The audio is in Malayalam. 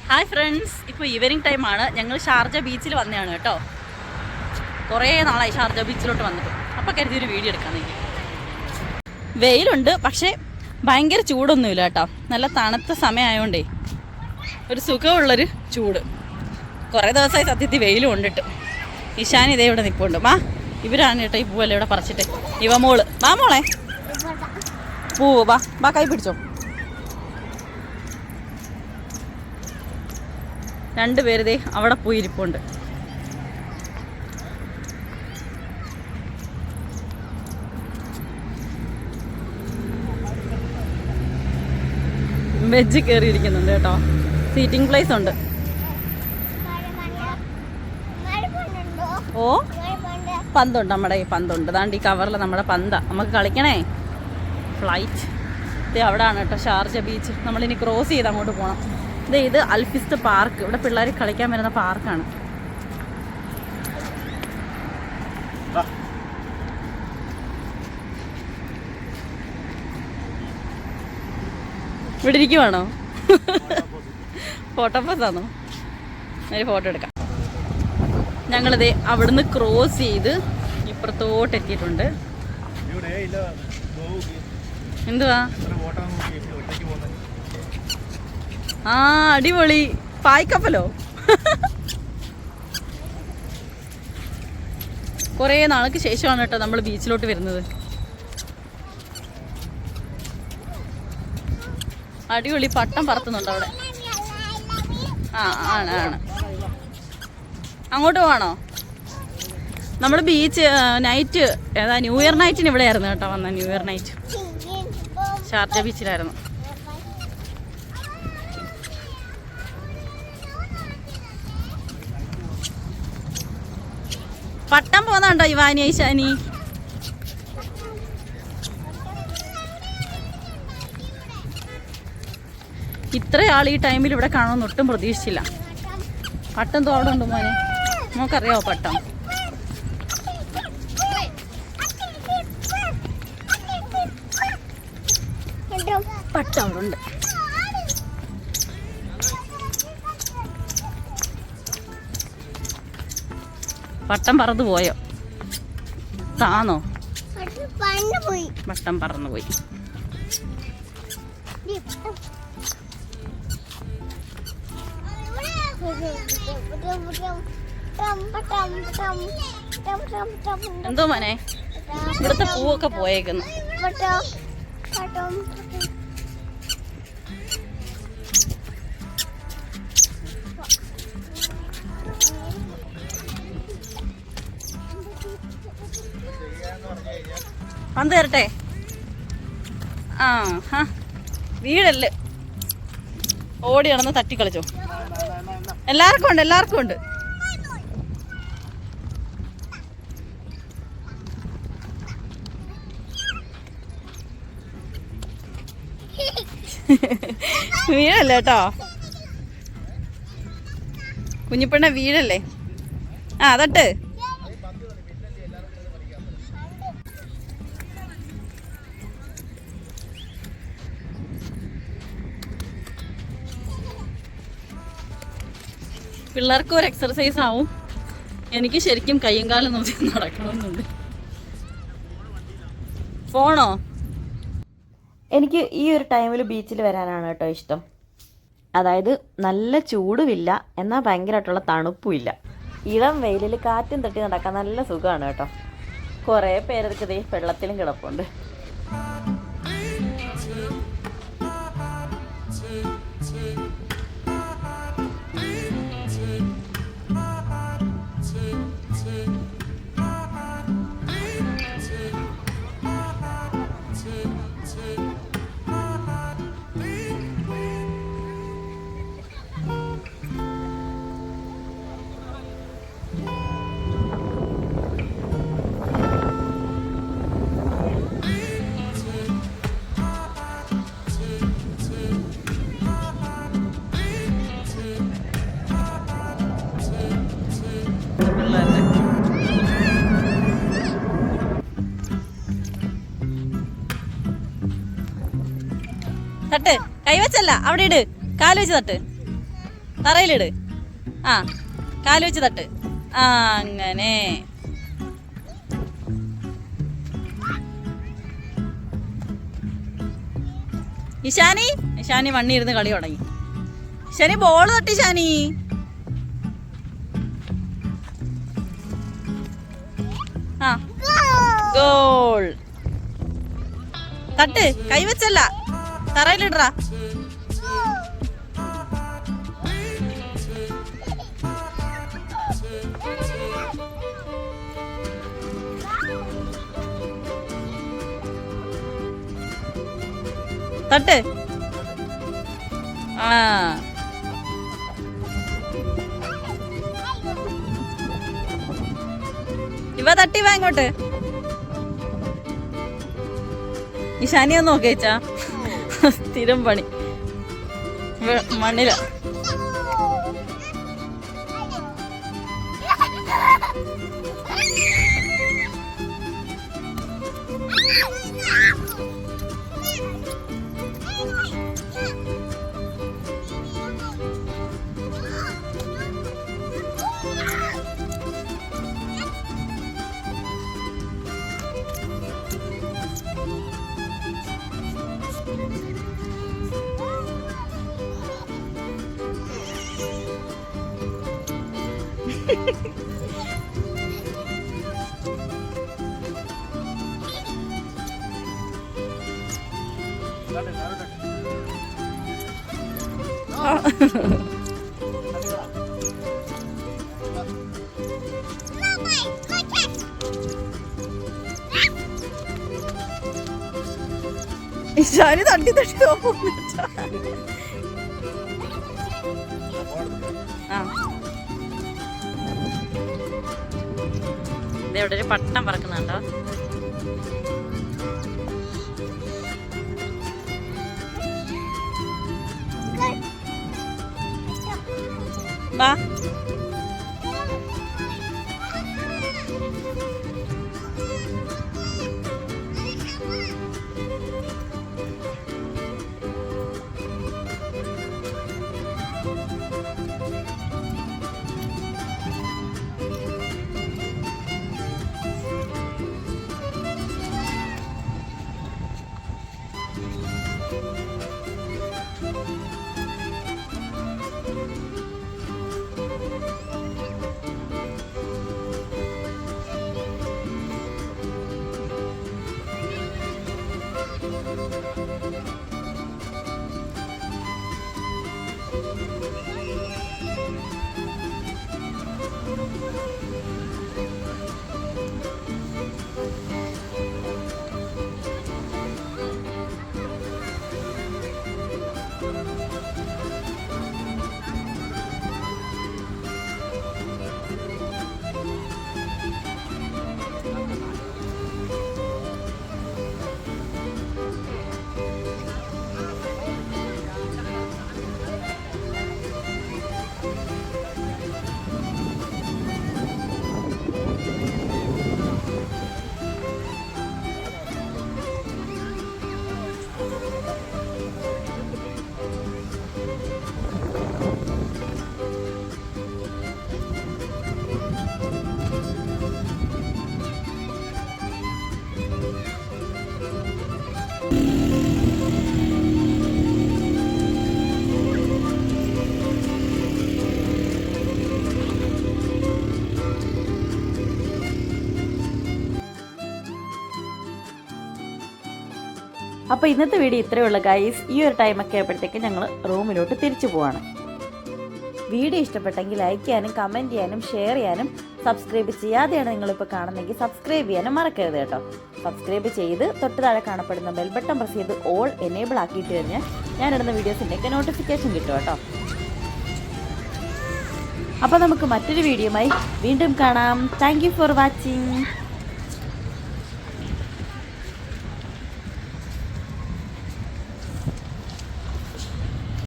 ഹായ് ഫ്രണ്ട്സ്, ഇപ്പോൾ ഈവനിങ് ടൈമാണ്. ഞങ്ങൾ ഷാർജ ബീച്ചിൽ വന്നതാണ് കേട്ടോ. കുറേ നാളായി ഷാർജ ബീച്ചിലോട്ട് വന്നിട്ട്. അപ്പോൾ കരുതിയൊരു വീഡിയോ എടുക്കാൻ. വെയിലുണ്ട്, പക്ഷേ ഭയങ്കര ചൂടൊന്നുമില്ല കേട്ടോ. നല്ല തണുത്ത സമയമായതുകൊണ്ടേ ഒരു സുഖമുള്ളൊരു ചൂട്. കുറേ ദിവസമായി സത്യത്തിൽ വെയിലും കൊണ്ടിട്ട്. ഇഷാൻ ഇതേ ഇവിടെ നിൽപ്പുണ്ട്. ഇവരാണ് കേട്ടോ ഈ പൂവല്ലേ ഇവിടെ പറിച്ചിട്ട്. മോള് മോളെ പൂവ് ബാ കൈ പിടിച്ചോ. രണ്ടുപേരുതേ അവിടെ പോയി ഇരിപ്പുണ്ട്. വെജ് കയറിയിരിക്കുന്നുണ്ട് കേട്ടോ. സീറ്റിംഗ് പ്ലേസ് ഉണ്ട്. ഓ പന്തുണ്ട്, നമ്മുടെ ഈ പന്തുണ്ട്. അതാണ്ട് ഈ കവറിൽ നമ്മുടെ പന്താ. നമുക്ക് കളിക്കണേ. ഫ്ലൈറ്റ് ഇത് അവിടെയാണ് കേട്ടോ, ഷാർജ ബീച്ച്. നമ്മളിനി ക്രോസ് ചെയ്ത് അങ്ങോട്ട് പോകണം. ഇത് അൽഫിസ്റ്റ് പാർക്ക്. ഇവിടെ പിള്ളേർ കളിക്കാൻ വരുന്ന പാർക്കാണ്. ഇവിടെ ഇരിക്കുവാണോ? ഫോട്ടോ പോസാണോ? ഒരു ഫോട്ടോ എടുക്കാം. ഞങ്ങളിത് അവിടുന്ന് ക്രോസ് ചെയ്ത് ഇപ്പുറത്തോട്ട് എത്തിയിട്ടുണ്ട്. എന്തുവാ? അടിപൊളി പായ്ക്കപ്പലോ. കുറേ നാൾക്ക് ശേഷമാണ് കേട്ടോ നമ്മൾ ബീച്ചിലോട്ട് വരുന്നത്. അടിപൊളി പട്ടം പറത്തുന്നുണ്ട് അവിടെ. ആണ്. അങ്ങോട്ട് പോവാണോ? നമ്മൾ ബീച്ച് നൈറ്റ് ഏതാ ന്യൂ ഇയർ നൈറ്റിന് ഇവിടെ ആയിരുന്നു കേട്ടോ വന്ന. ന്യൂ ഇയർ നൈറ്റ് ഷാർജ ബീച്ചിലായിരുന്നു. പട്ടം പോന്നുണ്ടോ ഇവാനി ഐശാനി? ഇത്രയാൾ ഈ ടൈമിൽ ഇവിടെ കാണുമെന്ന് ഒട്ടും പ്രതീക്ഷിച്ചില്ല. പട്ടം തോടുണ്ട് മോനെ, നമുക്കറിയാവോ പട്ടം? പട്ടം അവിടെ ഉണ്ട്. പട്ടം പറന്നു പോയോ? താന്നോ? പട്ടം പറന്നു പോയി. എന്തോ മോനെ, ഇവിടുത്തെ പൂവൊക്കെ പോയേക്കുന്നു. പന്ത് തരട്ടെ? വീടല്ലേ, ഓടി നടന്ന് തട്ടിക്കളിച്ചോ. എല്ലാവർക്കും ഉണ്ട്. വീടല്ലേ കേട്ടോ, കുഞ്ഞിപ്പെണ്ണ വീടല്ലേ. തട്ട്. പിള്ളേർക്കും ഒരു എക്സർസൈസ് ആവും. എനിക്ക് ശരിക്കും കയ്യും കാലം നോക്കി നടക്കണമെന്നുണ്ട്. ഫോണോ? എനിക്ക് ഈ ഒരു ടൈമിൽ ബീച്ചിൽ വരാനാണ് കേട്ടോ ഇഷ്ടം. അതായത് നല്ല ചൂടുമില്ല, എന്നാൽ ഭയങ്കരമായിട്ടുള്ള തണുപ്പുമില്ല. ഇളം വെയിലിൽ കാറ്റും തട്ടി നടക്കാൻ നല്ല സുഖമാണ് കേട്ടോ. കുറേ പേരൊക്കെ ദേ വെള്ളത്തിലും കിടപ്പുണ്ട്. തട്ട്, കൈവച്ചല്ല, അവിടെ ഇട്, കാല് വെച്ച് തട്ട്. തറയിലിട്. ആ, കാല് വെച്ച് തട്ട്. ആ, അങ്ങനെ. ഇഷാനി വണ്ണി ഇരുന്ന് കളി തുടങ്ങി. ഇഷാനി ബോൾ തട്ടി. ഇഷാനി ആ, ഗോൾ. തട്ട്, കൈവച്ചല്ല, തറയിലിടറാ. തട്ട്. ആ, ഇവ തട്ടി വാ ഇങ്ങോട്ട്. ഇഷാനി ഒന്ന് നോക്കിച്ചാ, സ്ഥിരം പണി മണ്ണില. ഇഷാനി തട്ടി തട്ടി ഇവിടെ ഒരു പട്ടം പറക്കുന്നുണ്ടോ? വാ. അപ്പോൾ ഇന്നത്തെ വീഡിയോ ഇത്രയേ ഉള്ളൂ ഗൈസ്. ഈ ഒരു ടൈമൊക്കെ ആയപ്പോഴത്തേക്ക് ഞങ്ങൾ റൂമിലോട്ട് തിരിച്ചു പോവാണ്. വീഡിയോ ഇഷ്ടപ്പെട്ടെങ്കിൽ ലൈക്ക് ചെയ്യാനും കമൻറ്റ് ചെയ്യാനും ഷെയർ ചെയ്യാനും സബ്സ്ക്രൈബ് ചെയ്യാതെയാണ് നിങ്ങളിപ്പോൾ കാണുന്നതെങ്കിൽ സബ്സ്ക്രൈബ് ചെയ്യാനും മറക്കരുത് കേട്ടോ. സബ്സ്ക്രൈബ് ചെയ്ത് തൊട്ട് താഴെ കാണപ്പെടുന്ന ബെൽ ബട്ടൺ പ്രസ് ചെയ്ത് ഓൾ എനേബിൾ ആക്കിയിട്ട് കഴിഞ്ഞാൽ ഞാനിടുന്ന വീഡിയോസിൻ്റെയൊക്കെ നോട്ടിഫിക്കേഷൻ കിട്ടും കേട്ടോ. അപ്പോൾ നമുക്ക് മറ്റൊരു വീഡിയോയുമായി വീണ്ടും കാണാം. Thank you for watching.